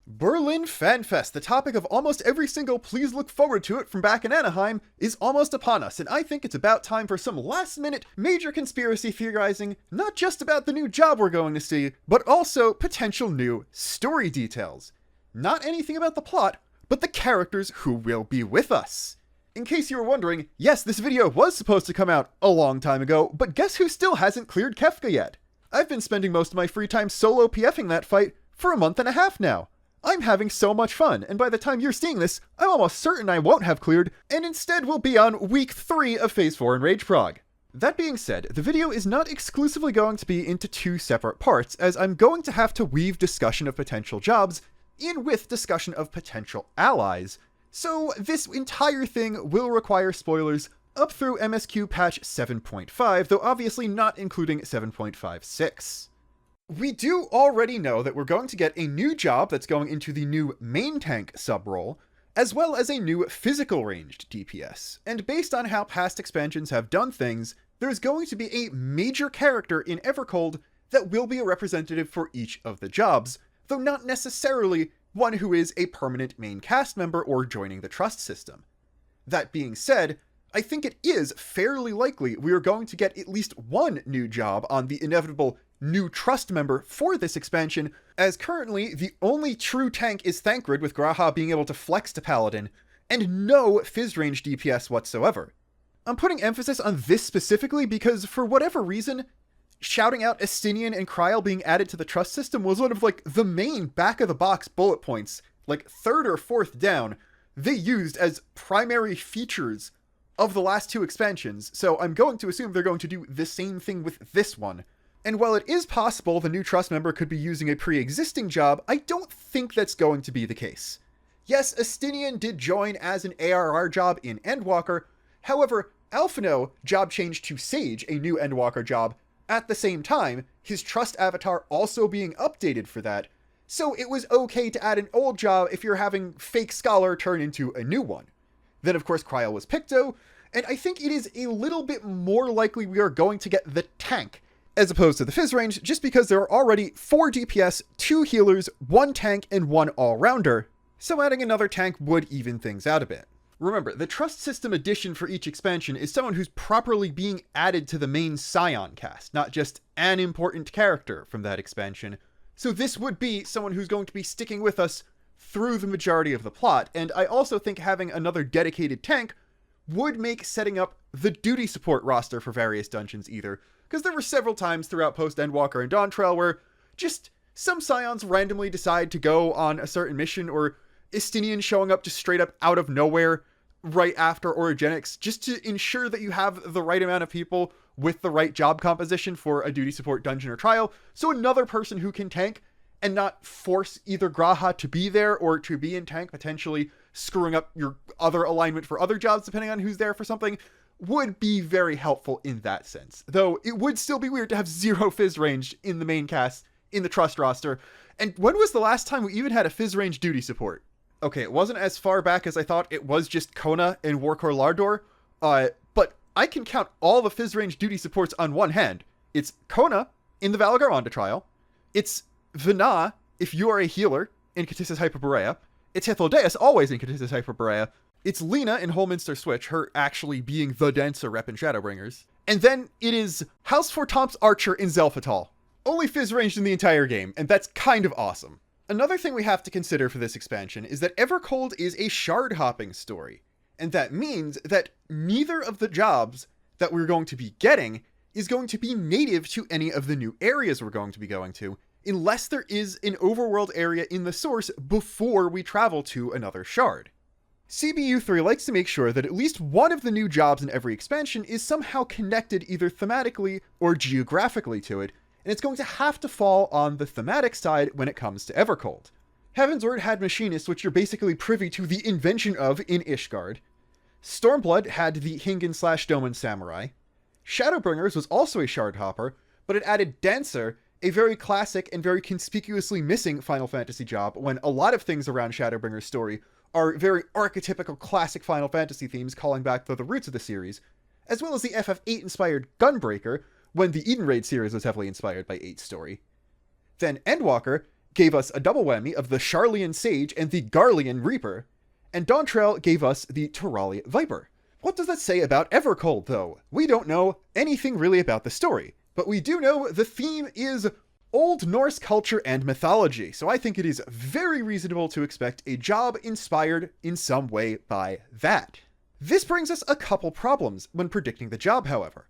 Berlin FanFest, the topic of almost every single please look forward to it from back in Anaheim, is almost upon us, and I think it's about time for some last-minute major conspiracy theorizing, not just about the new job we're going to see, but also potential new story details. Not anything about the plot, but the characters who will be with us. In case you were wondering, yes, this video was supposed to come out a long time ago, but guess who still hasn't cleared Kefka yet? I've been spending most of my free time solo PFing that fight for a month and a half now. I'm having so much fun, and by the time you're seeing this, I'm almost certain I won't have cleared, and instead will be on week 3 of Phase 4 in Rage Prog. That being said, the video is not exclusively going to be into 2 separate parts, as I'm going to have to weave discussion of potential jobs in with discussion of potential allies, so this entire thing will require spoilers up through MSQ patch 7.5, though obviously not including 7.56. We do already know that we're going to get a new job that's going into the new main tank sub-role, as well as a new physical ranged DPS. And based on how past expansions have done things, there's going to be a major character in Evercold that will be a representative for each of the jobs, though not necessarily one who is a permanent main cast member or joining the trust system. That being said, I think it is fairly likely we are going to get at least one new job on the inevitable new trust member for this expansion, as currently the only true tank is Thancred, with Graha being able to flex to Paladin, and no Fizz range DPS whatsoever. I'm putting emphasis on this specifically because, for whatever reason, shouting out Estinian and Kryl being added to the trust system was one of the main back-of-the-box bullet points, 3rd or 4th down, they used as primary features of the last 2 expansions, so I'm going to assume they're going to do the same thing with this one. And while it is possible the new trust member could be using a pre-existing job, I don't think that's going to be the case. Yes, Estinian did join as an ARR job in Endwalker, however, Alphino job changed to Sage, a new Endwalker job, at the same time, his trust avatar also being updated for that, so it was okay to add an old job if you're having Fake Scholar turn into a new one. Then of course Kryl was Picto, and I think it is a little bit more likely we are going to get the tank, as opposed to the Fizz range, just because there are already 4 DPS, 2 healers, 1 tank, and 1 all-rounder, so adding another tank would even things out a bit. Remember, the trust system addition for each expansion is someone who's properly being added to the main Scion cast, not just an important character from that expansion, so this would be someone who's going to be sticking with us through the majority of the plot, and I also think having another dedicated tank would make setting up the duty support roster for various dungeons either, because there were several times throughout post-Endwalker and Dawntrail where just some Scions randomly decide to go on a certain mission, or Estinian showing up just straight up out of nowhere right after Orogenics, just to ensure that you have the right amount of people with the right job composition for a duty support dungeon or trial, so another person who can tank and not force either Graha to be there or to be in tank, potentially screwing up your other alignment for other jobs depending on who's there for something, would be very helpful in that sense. Though it would still be weird to have 0 Fizz range in the main cast, in the trust roster. And when was the last time we even had a Fizz range duty support? Okay, it wasn't as far back as I thought. It was just Kona and Warcore Lardor. But I can count all the Fizz range duty supports on one hand. It's Kona in the Valgaronda trial. It's Vina, if you are a healer, in Catissa's Hyperborea. It's Hitheldeus, always in Catissa's Hyperborea. It's Lena in Holminster Switch, her actually being the dancer rep in Shadowbringers. And then it is House Fortomp's Archer in Zelphatal. Only Fizz ranged in the entire game, and that's kind of awesome. Another thing we have to consider for this expansion is that Evercold is a shard hopping story, and that means that neither of the jobs that we're going to be getting is going to be native to any of the new areas we're going to be going to, unless there is an overworld area in the source before we travel to another shard. CBU3 likes to make sure that at least one of the new jobs in every expansion is somehow connected either thematically or geographically to it, and it's going to have to fall on the thematic side when it comes to Evercold. Heavensward had Machinists, which you're basically privy to the invention of in Ishgard. Stormblood had the Hingen/Doman Samurai. Shadowbringers was also a shard hopper, but it added Dancer, a very classic and very conspicuously missing Final Fantasy job when a lot of things around Shadowbringers' story are very archetypical classic Final Fantasy themes calling back to the roots of the series, as well as the FF8-inspired Gunbreaker, when the Eden Raid series was heavily inspired by 8's story. Then Endwalker gave us a double whammy of the Sharlayan Sage and the Garlean Reaper, and Dawntrail gave us the Turali Viper. What does that say about Evercold, though? We don't know anything really about the story, but we do know the theme is Old Norse culture and mythology, so I think it is very reasonable to expect a job inspired in some way by that. This brings us a couple problems when predicting the job, however.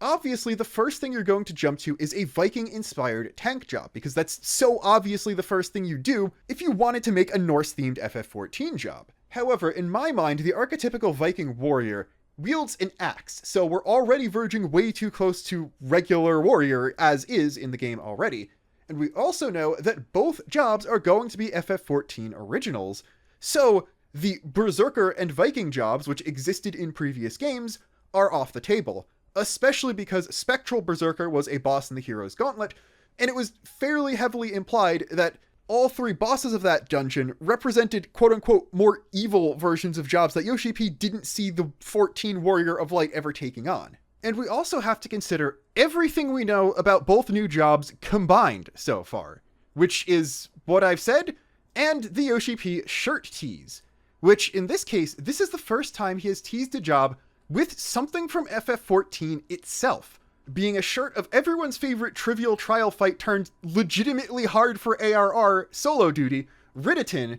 Obviously, the first thing you're going to jump to is a Viking-inspired tank job, because that's so obviously the first thing you do if you wanted to make a Norse-themed FF14 job. However, in my mind, the archetypical Viking warrior wields an axe, so we're already verging way too close to regular warrior as is in the game already. And we also know that both jobs are going to be FF14 originals, so the Berserker and Viking jobs, which existed in previous games, are off the table, especially because Spectral Berserker was a boss in the Hero's Gauntlet, and it was fairly heavily implied that all three bosses of that dungeon represented quote-unquote more evil versions of jobs that Yoshi P didn't see the 14 Warrior of Light ever taking on. And we also have to consider everything we know about both new jobs combined so far, which is what I've said, and the Yoshi P shirt tease, which in this case, this is the first time he has teased a job with something from FF14 itself, being a shirt of everyone's favorite trivial trial fight turned legitimately hard for ARR solo duty, Riditin,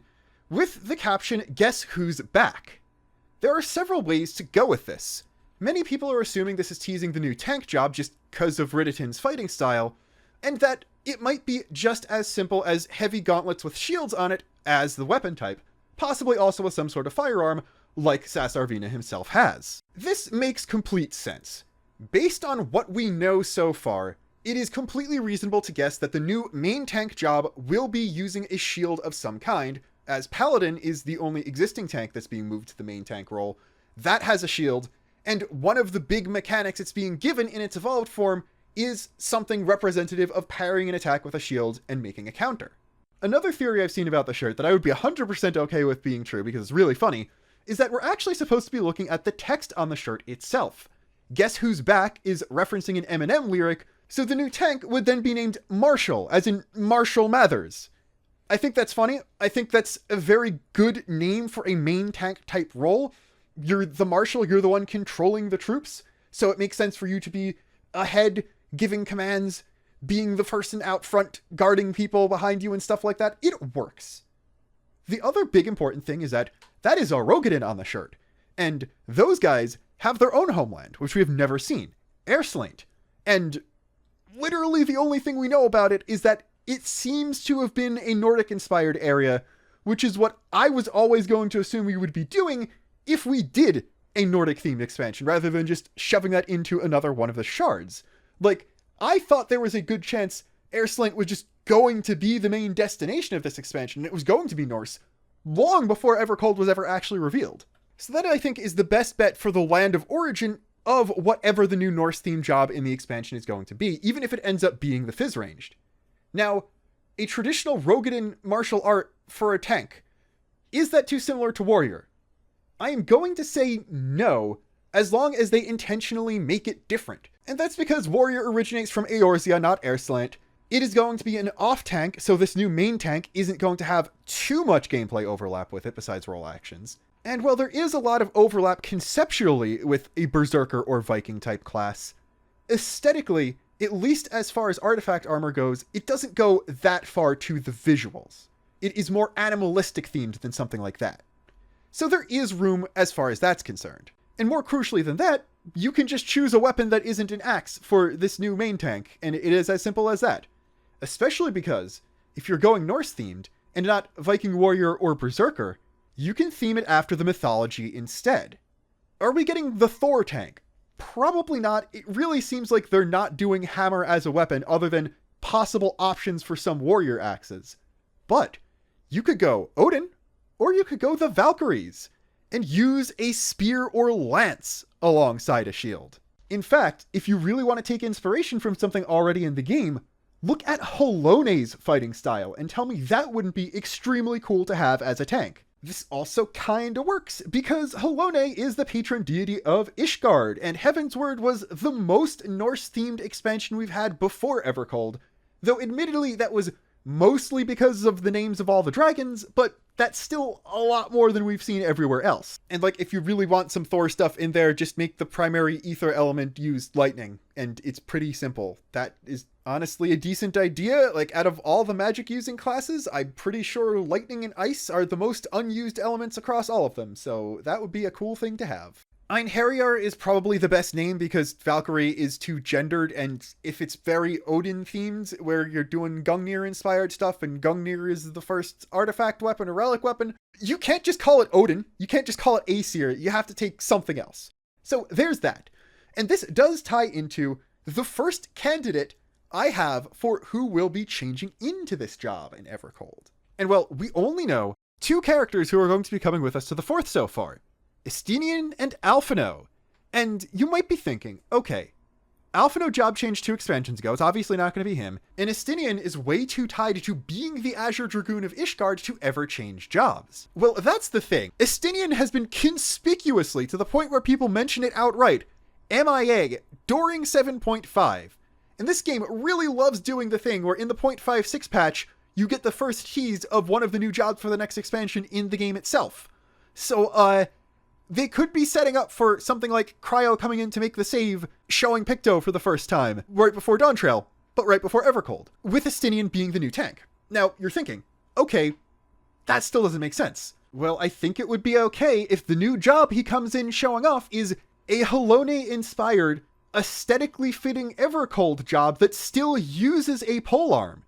with the caption, "Guess who's back?" There are several ways to go with this. Many people are assuming this is teasing the new tank job just because of Riditin's fighting style, and that it might be just as simple as heavy gauntlets with shields on it as the weapon type, possibly also with some sort of firearm, like Sassarvina himself has. This makes complete sense. Based on what we know so far, it is completely reasonable to guess that the new main tank job will be using a shield of some kind, as Paladin is the only existing tank that's being moved to the main tank role. That has a shield, and one of the big mechanics it's being given in its evolved form is something representative of parrying an attack with a shield and making a counter. Another theory I've seen about the shirt that I would be 100% okay with being true because it's really funny, is that we're actually supposed to be looking at the text on the shirt itself. Guess Who's Back is referencing an Eminem lyric, so the new tank would then be named Marshall, as in Marshall Mathers. I think that's funny. I think that's a very good name for a main tank type role. You're the Marshal, you're the one controlling the troops, so it makes sense for you to be ahead, giving commands, being the person out front, guarding people behind you and stuff like that. It works. The other big important thing is that is a Rogadin on the shirt, and those guys have their own homeland, which we have never seen, Airslaint. And literally the only thing we know about it is that it seems to have been a Nordic-inspired area, which is what I was always going to assume we would be doing if we did a Nordic-themed expansion, rather than just shoving that into another one of the shards. Like, I thought there was a good chance Airslaint was just going to be the main destination of this expansion, and it was going to be Norse, long before Evercold was ever actually revealed. So that, I think, is the best bet for the land of origin of whatever the new Norse-themed job in the expansion is going to be, even if it ends up being the Fizz-ranged. Now, a traditional Rogadin martial art for a tank, is that too similar to Warrior? I am going to say no, as long as they intentionally make it different. And that's because Warrior originates from Eorzea, not Airslaint. It is going to be an off-tank, so this new main tank isn't going to have too much gameplay overlap with it besides roll actions. And while there is a lot of overlap conceptually with a Berserker or Viking type class, aesthetically, at least as far as artifact armor goes, it doesn't go that far to the visuals. It is more animalistic themed than something like that. So there is room as far as that's concerned. And more crucially than that, you can just choose a weapon that isn't an axe for this new main tank, and it is as simple as that. Especially because, if you're going Norse themed, and not Viking Warrior or Berserker, you can theme it after the mythology instead. Are we getting the Thor tank? Probably not. It really seems like they're not doing hammer as a weapon other than possible options for some warrior axes. But you could go Odin, or you could go the Valkyries, and use a spear or lance alongside a shield. In fact, if you really want to take inspiration from something already in the game, look at Holone's fighting style and tell me that wouldn't be extremely cool to have as a tank. This also kinda works, because Holone is the patron deity of Ishgard, and Heavensward was the most Norse-themed expansion we've had before Evercold, though admittedly that was mostly because of the names of all the dragons, but that's still a lot more than we've seen everywhere else. And like, if you really want some Thor stuff in there, just make the primary ether element use lightning, and it's pretty simple. That is honestly a decent idea. Like, out of all the magic using classes, I'm pretty sure lightning and ice are the most unused elements across all of them, so that would be a cool thing to have. Einherjar is probably the best name because Valkyrie is too gendered, and if it's very Odin themed, where you're doing Gungnir inspired stuff, and Gungnir is the first artifact weapon or relic weapon, you can't just call it Odin, you can't just call it Aesir, you have to take something else. So there's that. And this does tie into the first candidate I have for who will be changing into this job in Evercold. And well, we only know 2 characters who are going to be coming with us to the 4th so far. Estinian and Alphino. And you might be thinking, okay, Alphino job changed 2 expansions ago, it's obviously not going to be him, and Estinian is way too tied to being the Azure Dragoon of Ishgard to ever change jobs. Well, that's the thing. Estinian has been conspicuously, to the point where people mention it outright, MIA during 7.5. And this game really loves doing the thing where in the 0.56 patch, you get the first tease of one of the new jobs for the next expansion in the game itself. So, they could be setting up for something like Cryo coming in to make the save, showing Picto for the first time, right before Dawntrail, but right before Evercold, with Estinian being the new tank. Now, you're thinking, okay, that still doesn't make sense. Well, I think it would be okay if the new job he comes in showing off is a Halone-inspired, aesthetically fitting Evercold job that still uses a polearm.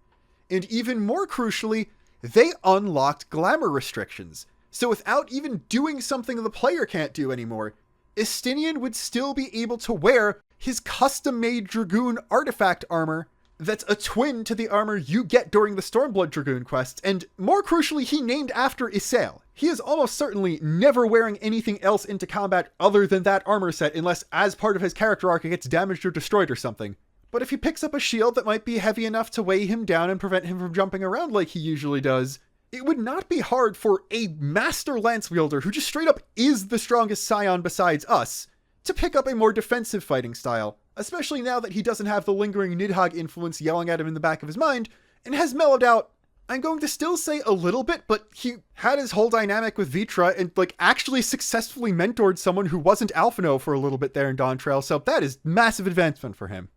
And even more crucially, they unlocked glamour restrictions. So without even doing something the player can't do anymore, Estinian would still be able to wear his custom-made Dragoon artifact armor that's a twin to the armor you get during the Stormblood Dragoon quests, and more crucially, he named after Isael. He is almost certainly never wearing anything else into combat other than that armor set, unless as part of his character arc it gets damaged or destroyed or something. But if he picks up a shield that might be heavy enough to weigh him down and prevent him from jumping around like he usually does, it would not be hard for a master lance wielder who just straight up is the strongest scion besides us to pick up a more defensive fighting style, especially now that he doesn't have the lingering Nidhogg influence yelling at him in the back of his mind, and has mellowed out, I'm going to still say a little bit, but he had his whole dynamic with Vitra and like actually successfully mentored someone who wasn't Alphino for a little bit there in Dawntrail, so that is massive advancement for him.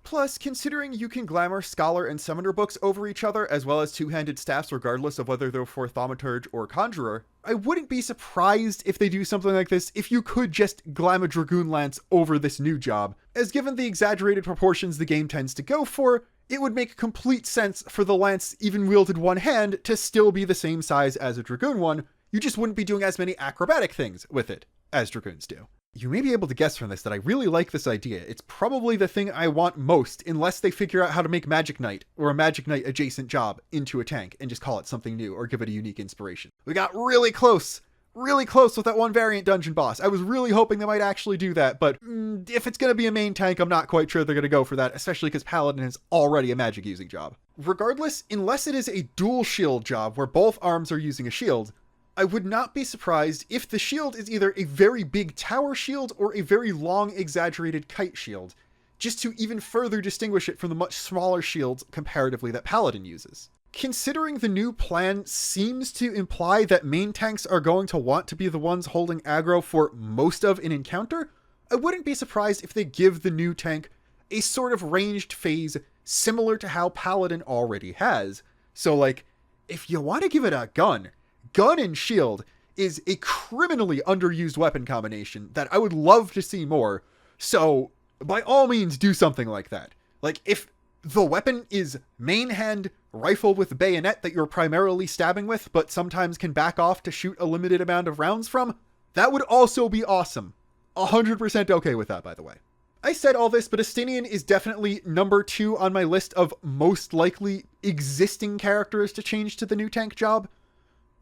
Plus, considering you can glamour Scholar and Summoner books over each other, as well as two-handed staffs regardless of whether they're for Thaumaturge or Conjurer, I wouldn't be surprised if they do something like this if you could just glam a Dragoon Lance over this new job, as given the exaggerated proportions the game tends to go for, it would make complete sense for the Lance even wielded one hand to still be the same size as a Dragoon one, you just wouldn't be doing as many acrobatic things with it as Dragoons do. You may be able to guess from this that I really like this idea. It's probably the thing I want most, unless they figure out how to make Magic Knight, or a Magic Knight adjacent job, into a tank, and just call it something new, or give it a unique inspiration. We got really close with that one variant dungeon boss. I was really hoping they might actually do that, but if it's going to be a main tank, I'm not quite sure they're going to go for that, especially because Paladin is already a magic using job. Regardless, unless it is a dual shield job where both arms are using a shield, I would not be surprised if the shield is either a very big tower shield or a very long exaggerated kite shield, just to even further distinguish it from the much smaller shields comparatively that Paladin uses. Considering the new plan seems to imply that main tanks are going to want to be the ones holding aggro for most of an encounter, I wouldn't be surprised if they give the new tank a sort of ranged phase similar to how Paladin already has. So like, if you want to give it a gun and shield is a criminally underused weapon combination that I would love to see more. So by all means, do something like that. Like if the weapon is main hand rifle with bayonet that you're primarily stabbing with, but sometimes can back off to shoot a limited amount of rounds from, that would also be awesome. 100% okay with that, by the way. I said all this, but Estinian is definitely number 2 on my list of most likely existing characters to change to the new tank job.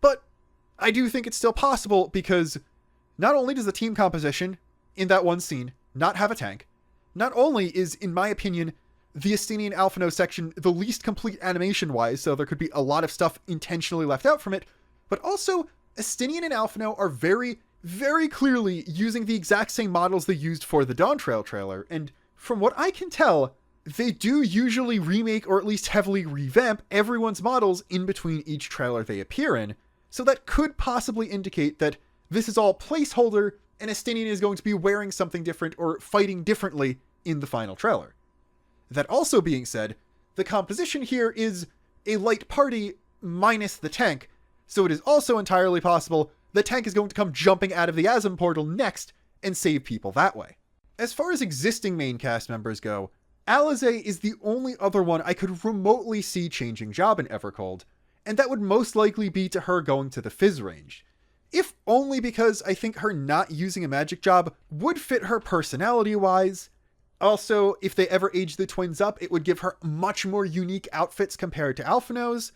But I do think it's still possible because not only does the team composition in that one scene not have a tank, not only is, in my opinion, the Estinian Alphino section the least complete animation-wise, so there could be a lot of stuff intentionally left out from it, but also Estinian and Alphino are very, very clearly using the exact same models they used for the Dawntrail trailer, and from what I can tell, they do usually remake or at least heavily revamp everyone's models in between each trailer they appear in, so that could possibly indicate that this is all placeholder and Estinian is going to be wearing something different or fighting differently in the final trailer. That also being said, the composition here is a light party minus the tank, so it is also entirely possible the tank is going to come jumping out of the Asm portal next and save people that way. As far as existing main cast members go, Alize is the only other one I could remotely see changing job in Evercold, and that would most likely be to her going to the Fizz range. If only because I think her not using a magic job would fit her personality-wise. Also, if they ever age the twins up, it would give her much more unique outfits compared to Alphino's,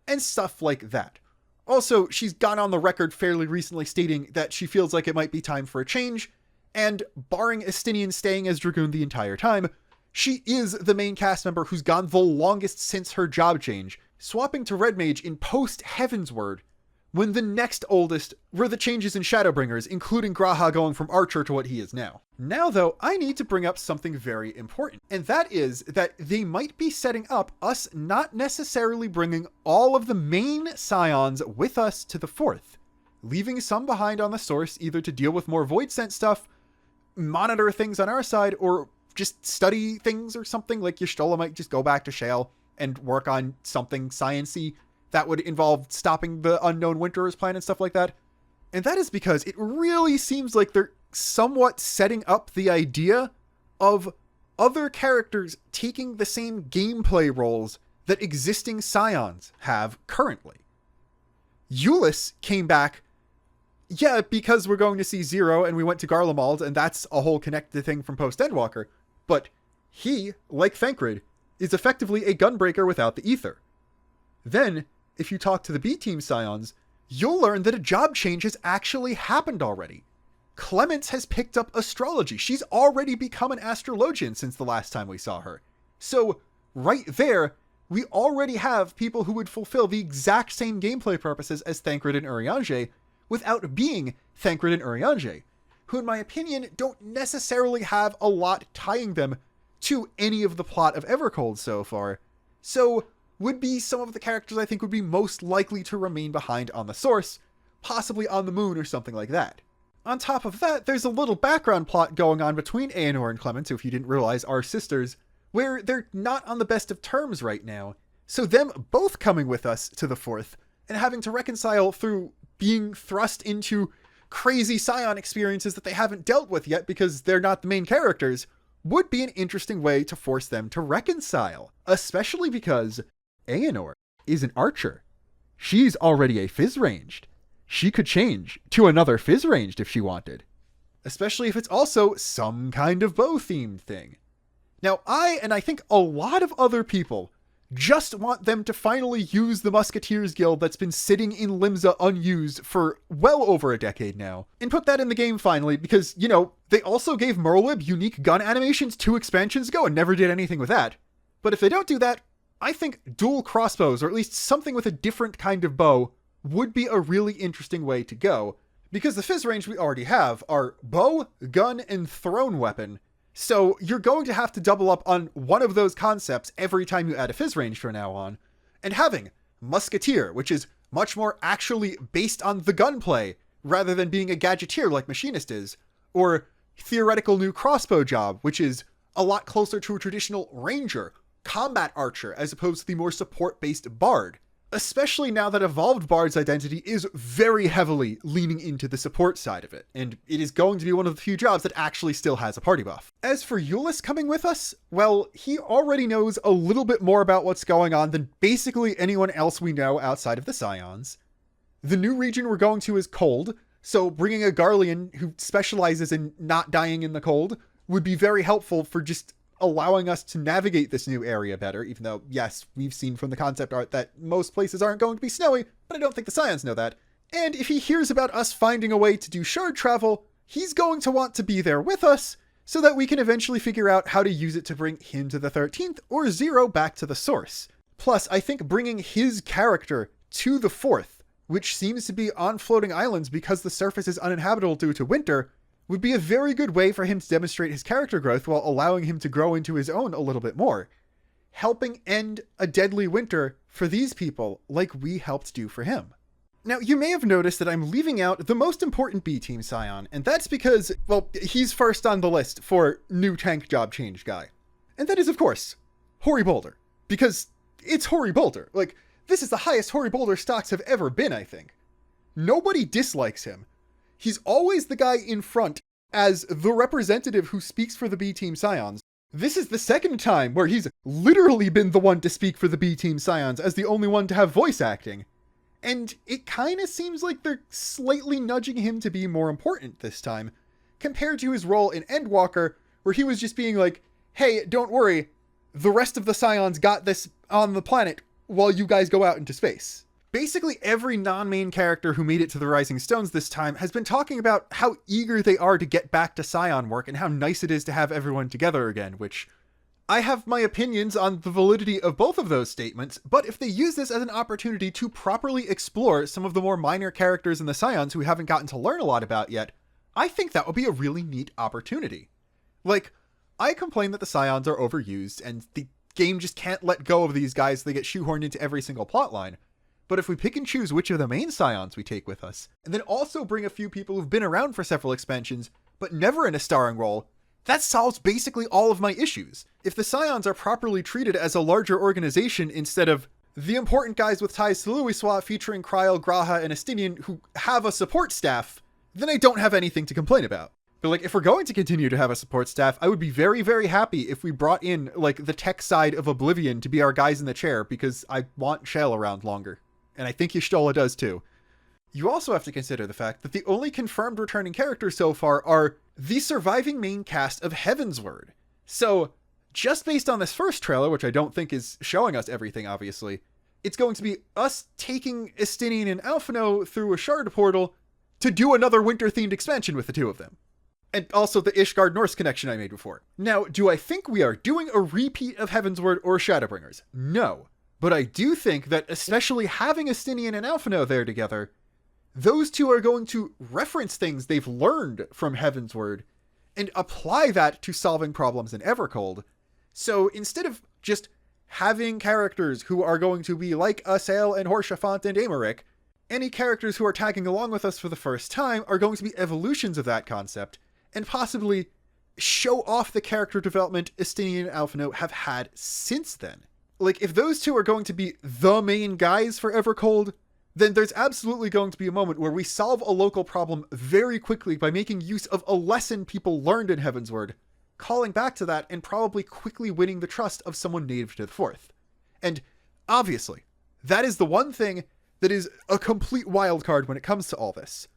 and stuff like that. Also, she's gone on the record fairly recently stating that she feels like it might be time for a change, and barring Estinian staying as Dragoon the entire time, she is the main cast member who's gone the longest since her job change, swapping to Red Mage in post-Heavensward, when the next oldest were the changes in Shadowbringers, including Graha going from Archer to what he is now. Now though, I need to bring up something very important, and that is that they might be setting up us not necessarily bringing all of the main Scions with us to the 4th, leaving some behind on the source either to deal with more Void Sent stuff, monitor things on our side, or just study things or something. Like Y'shtola might just go back to Shale and work on something science-y that would involve stopping the Unknown Winter's plan and stuff like that. And that is because it really seems like they're somewhat setting up the idea of other characters taking the same gameplay roles that existing Scions have currently. Euless came back, yeah, because we're going to see Zero and we went to Garlemald, and that's a whole connected thing from post-Endwalker, but he, like Thancred, is effectively a gunbreaker without the ether. Then, if you talk to the B-Team Scions, you'll learn that a job change has actually happened already. Clemence has picked up astrology. She's already become an astrologian since the last time we saw her. So, right there, we already have people who would fulfill the exact same gameplay purposes as Thancred and Urianger, without being Thancred and Urianger, who in my opinion don't necessarily have a lot tying them to any of the plot of Evercold so far. So, would be some of the characters I think would be most likely to remain behind on the source, possibly on the moon or something like that. On top of that, there's a little background plot going on between Aenor and Clemence, who if you didn't realize are sisters, where they're not on the best of terms right now. So them both coming with us to the 4th, and having to reconcile through being thrust into crazy Scion experiences that they haven't dealt with yet because they're not the main characters, would be an interesting way to force them to reconcile. Especially because Aenor is an archer. She's already a Fizz ranged. She could change to another Fizz ranged if she wanted. Especially if it's also some kind of bow themed thing. Now and I think a lot of other people, just want them to finally use the Musketeers Guild that's been sitting in Limsa unused for well over a decade now, and put that in the game finally, because, you know, they also gave Merlib unique gun animations 2 expansions ago and never did anything with that. But if they don't do that, I think dual crossbows, or at least something with a different kind of bow, would be a really interesting way to go, because the Fizz range we already have are bow, gun, and thrown weapon. So you're going to have to double up on one of those concepts every time you add a Fizz range from now on. And having Musketeer, which is much more actually based on the gunplay, rather than being a gadgeteer like Machinist is, or theoretical new crossbow job, which is a lot closer to a traditional ranger, combat archer, as opposed to the more support-based bard. Especially now that Evolved Bard's identity is very heavily leaning into the support side of it, and it is going to be one of the few jobs that actually still has a party buff. As for Euless coming with us, well, he already knows a little bit more about what's going on than basically anyone else we know outside of the Scions. The new region we're going to is cold, so bringing a Garlean who specializes in not dying in the cold would be very helpful for just allowing us to navigate this new area better, even though, yes, we've seen from the concept art that most places aren't going to be snowy, but I don't think the Scions know that. And if he hears about us finding a way to do shard travel, he's going to want to be there with us, so that we can eventually figure out how to use it to bring him to the 13th, or Zero back to the source. Plus, I think bringing his character to the 4th, which seems to be on floating islands because the surface is uninhabitable due to winter, would be a very good way for him to demonstrate his character growth while allowing him to grow into his own a little bit more, helping end a deadly winter for these people like we helped do for him. Now, you may have noticed that I'm leaving out the most important B-Team Scion, and that's because, well, he's first on the list for new tank job change guy. And that is, of course, Hoary Boulder. Because it's Hoary Boulder. Like, this is the highest Hoary Boulder stocks have ever been, I think. Nobody dislikes him. He's always the guy in front as the representative who speaks for the B-Team Scions. This is the second time where he's literally been the one to speak for the B-Team Scions as the only one to have voice acting. And it kind of seems like they're slightly nudging him to be more important this time, compared to his role in Endwalker, where he was just being like, hey, don't worry, the rest of the Scions got this on the planet while you guys go out into space. Basically, every non-main character who made it to the Rising Stones this time has been talking about how eager they are to get back to Scion work and how nice it is to have everyone together again, which I have my opinions on the validity of both of those statements, but if they use this as an opportunity to properly explore some of the more minor characters in the Scions who we haven't gotten to learn a lot about yet, I think that would be a really neat opportunity. Like, I complain that the Scions are overused and the game just can't let go of these guys so they get shoehorned into every single plotline. But if we pick and choose which of the main Scions we take with us, and then also bring a few people who've been around for several expansions, but never in a starring role, that solves basically all of my issues. If the Scions are properly treated as a larger organization instead of the important guys with ties to Louiswa featuring Kryl, Graha, and Estinian who have a support staff, then I don't have anything to complain about. But like, if we're going to continue to have a support staff, I would be very, very happy if we brought in like the tech side of Oblivion to be our guys in the chair, because I want Shell around longer. And I think Y'shtola does too. You also have to consider the fact that the only confirmed returning characters so far are the surviving main cast of Heavensward. So, just based on this first trailer, which I don't think is showing us everything, obviously, it's going to be us taking Estinian and Alphino through a shard portal to do another winter-themed expansion with the two of them. And also the Ishgard Norse connection I made before. Now, do I think we are doing a repeat of Heavensward or Shadowbringers? No. But I do think that especially having Estinian and Alphino there together, those two are going to reference things they've learned from Heavensward and apply that to solving problems in Evercold. So instead of just having characters who are going to be like Asael and Horshafant and Amaric, any characters who are tagging along with us for the first time are going to be evolutions of that concept, and possibly show off the character development Estinian and Alphino have had since then. Like, if those two are going to be the main guys for Evercold, then there's absolutely going to be a moment where we solve a local problem very quickly by making use of a lesson people learned in Heavensward, calling back to that and probably quickly winning the trust of someone native to the Fourth. And obviously, that is the one thing that is a complete wildcard when it comes to all this.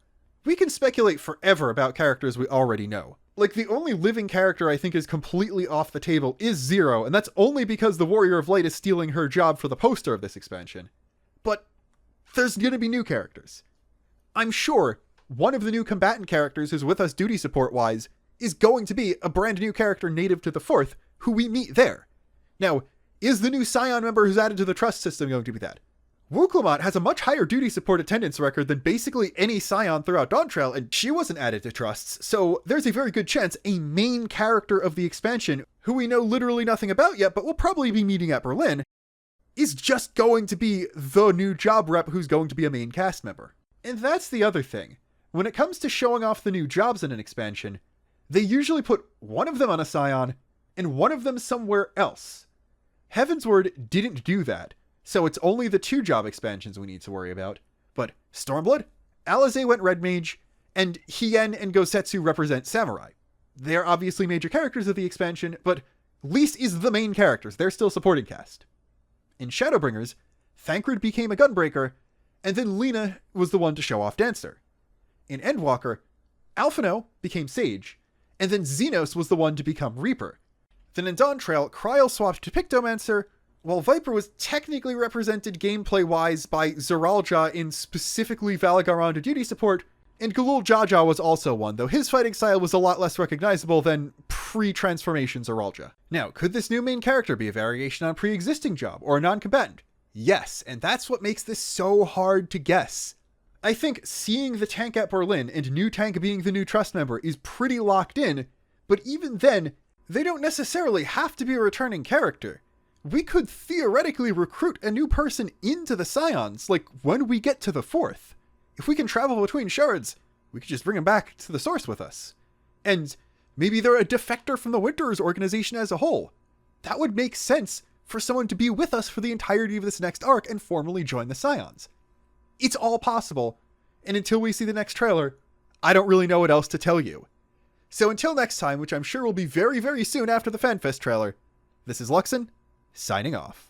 We can speculate forever about characters we already know. Like, the only living character I think is completely off the table is Zero, and that's only because the Warrior of Light is stealing her job for the poster of this expansion. But there's gonna be new characters. I'm sure one of the new combatant characters who's with us duty support-wise is going to be a brand new character native to the Fourth, who we meet there. Now, is the new Scion member who's added to the trust system going to be that? Wuklamot has a much higher duty support attendance record than basically any Scion throughout Dawntrail, and she wasn't added to trusts, so there's a very good chance a main character of the expansion, who we know literally nothing about yet but will probably be meeting at Berlin, is just going to be the new job rep who's going to be a main cast member. And that's the other thing. When it comes to showing off the new jobs in an expansion, they usually put one of them on a Scion, and one of them somewhere else. Heavensward didn't do that, so it's only the 2 job expansions we need to worry about. But Stormblood, Alize went Red Mage, and Hien and Gosetsu represent Samurai. They're obviously major characters of the expansion, but Lys is the main characters. They're still supporting cast. In Shadowbringers, Thancred became a Gunbreaker, and then Lena was the one to show off Dancer. In Endwalker, Alphino became Sage, and then Xenos was the one to become Reaper. Then in Dawntrail, Kryl swapped to Pictomancer, while Viper was technically represented gameplay-wise by Zeralja in specifically Valagaronda duty support, and Galul Jaja was also one, though his fighting style was a lot less recognizable than pre-transformation Zeralja. Now, could this new main character be a variation on pre-existing job, or a non-combatant? Yes, and that's what makes this so hard to guess. I think seeing the tank at Berlin and New Tank being the new Trust member is pretty locked in, but even then, they don't necessarily have to be a returning character. We could theoretically recruit a new person into the Scions, like when we get to the 4th. If we can travel between shards, we could just bring them back to the source with us. And maybe they're a defector from the Winter's organization as a whole. That would make sense for someone to be with us for the entirety of this next arc and formally join the Scions. It's all possible, and until we see the next trailer, I don't really know what else to tell you. So until next time, which I'm sure will be very, very soon after the FanFest trailer, this is Luxon, signing off.